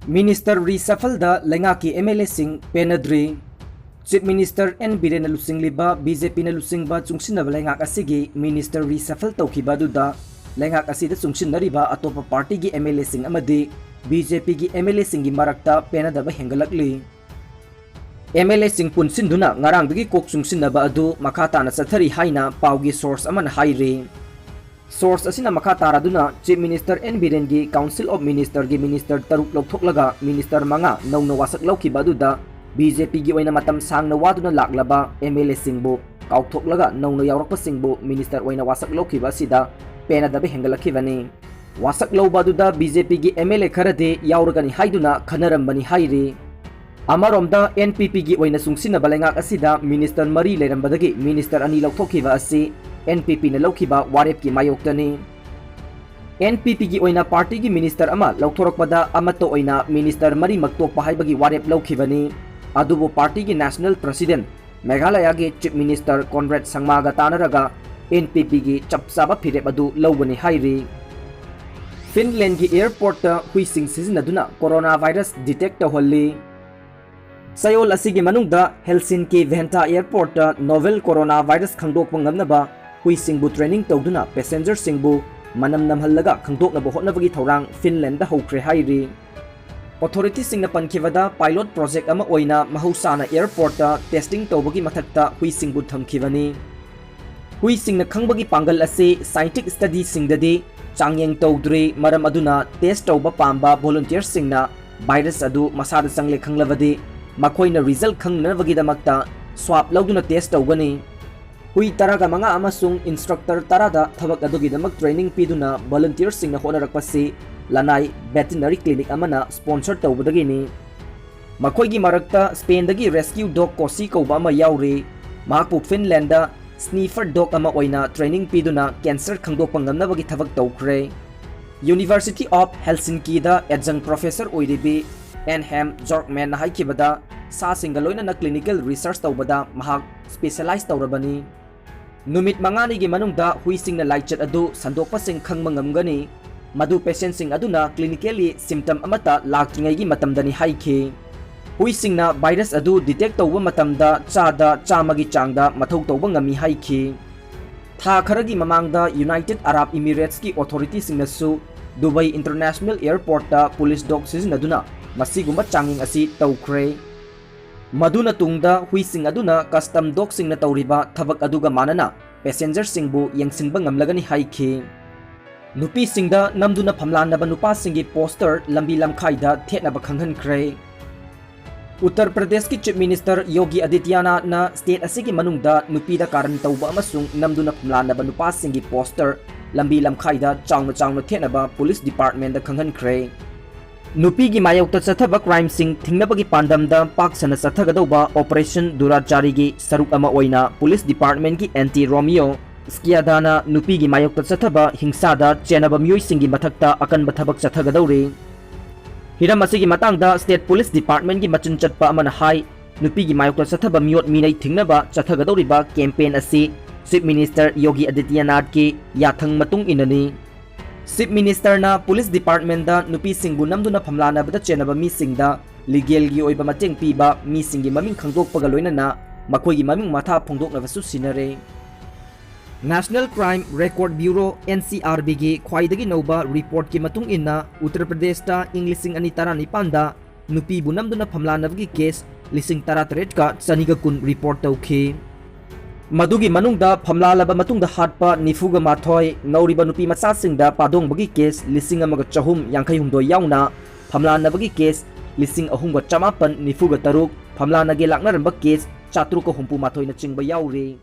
Minister reshuffle da lengaki MLA sing penadri. Chief Minister N Biren lusing liba BJP na lusing ba chungsin na lengak asigi Minister reshuffle tawkiba duda lengak asida chungsin na riba atopa party gi MLA sing amadi BJP gi MLA sing gi marakta penadaba hengalakli. MLA sing punsin duna ngarang dagi kok chungsin na ba adu makata na sathari haina pawgi source aman hairi. Source asina makatara duna Chief Minister N Biren gi Council of Minister gi Minister taruk lokthok Minister manga nauna wasak lawkiba duda BJP gi oina matam sang na waduna laklaba MLA singbu kauthok laga nauna yawrakpa singbu Minister oina wasak lawkiba sida penadabe hengalakibani. Wasak lawba duda BJP gi MLA kharade yawragani haiduna khanarambani hairi. Amaromda NPP gi oina sungsina balengak asida Minister mari lerambadagi Minister ani lawthokiba asi NPP na lawkiba warep ki mayoktani. NPP gi oina party gi minister ama lawthorokpada amato oina minister mari magtokpa haibagi warep lawkhibani. Adubo party gi national president Meghalaya gi chief minister Conrad Sangma ga tanaraga NPP gi chapsaba phirep adu lawbani hairi. Finland gi airport ta huising sizinaduna coronavirus detect tawhalli. Sayol asigi manungda Helsinki Vantaa airport ta novel coronavirus khangdokpa ngamnaba huisingbu training tawduna passenger singbu manam namhallaga khangdoknaba hotnabagi thorang Finland da hokre hairi. Authority singna pankivada pilot project ama oina mahusana airport ta testing tawbagi mathakta huisingbu thamkivani. Huisingna khangbagi pangal ase scientific study singdadi changyeng tawdre maram aduna test tawba pamba volunteer singna virus adu masada sangle khanglavadi makoina result khangnabagi damakta swab lawduna test tawgani. Hui taraga mga amasung instructor tarada thabak adugi damak training piduna volunteer singna honarakpasi Lanai veterinary clinic amana sponsor tawbadagini. Makoigi marakta Spain dagi rescue dog kosi kauba ama yauri. Mahakpu Finland da sniffer dog ama oina training piduna cancer khangdokpa ngamnabagi thabak tawkre. University of Helsinki da adjunct professor oiribi Enham Jorkman na haikibada sa singaloina na clinical research tawbada mahak specialized tawrabani. Numit mangani gi manungda huising na laichat adu sandokpa sing khangmangamgani madu patient sing aduna clinically symptom amata laktringai gi matamdani haiki. Huising na virus adu detect tawba matamda chada chamagi changda mathau tawba ngami haiki. Tha kharagi mamangda United Arab Emirates ki authority singnasu Dubai International Airport ta police dog sizinaduna masigumba changing asi tawkre. Maduna tungda huising aduna custom dog sing na tawriba thabak aduga manana passenger singbu yangsinba ngamlagani haiki. Nupi singda namduna phamlanaba nupa singi poster lambi lamkhaida thetnaba khanghankre. Uttar Pradesh ki Chief Minister Yogi Adityanath na state asigi manungda nupi da karan tawba amasung namduna phamlanaba nupa singi poster lambi lamkhaida changna thetnaba police department da khanghankre. Nupi gi mayokta chathaba crime sing thingnabagi pandamda paksana chathagadauba operation durajari gi saruk ama oina police department gi anti Romeo skiadana nupi gi mayokta chathaba hingsada chenaba myoi singi mathakta akan bathabak chathagadauri. Hiram asigi matangda state police department gi machun chatpa amana hai nupi gi mayokta chathaba myot minai thingnaba chathagadauri ba campaign asi Chief Minister Yogi Adityanath ki yathang matung inani. Chief Minister na Police Department da nupi singbu namduna phamlana bada chenaba mi singda legal gi oiba mateng piba mi singi maming khangdokpaga loinana makhoi gi maming matha phongdoknaba su sinare. National Crime Record Bureau NCRB gi khwaidagi noba report ki matung inna Uttar Pradesh ta Englishing ani tarani panda nupi bu namduna phamlanabagi case lising taratret ka chaniga kun report tawkhi. Madugi manungda phamlalaba matungda hatpa nifuga mathoi nauriba nupi macha singda padong bagi case lising amaga chahum yangkai humdoi yauna phamlana bagi case lising ahumga chamapan nifuga taruk phamlana ge laknaramba case chatruka humpu mathoi na chingba yauri.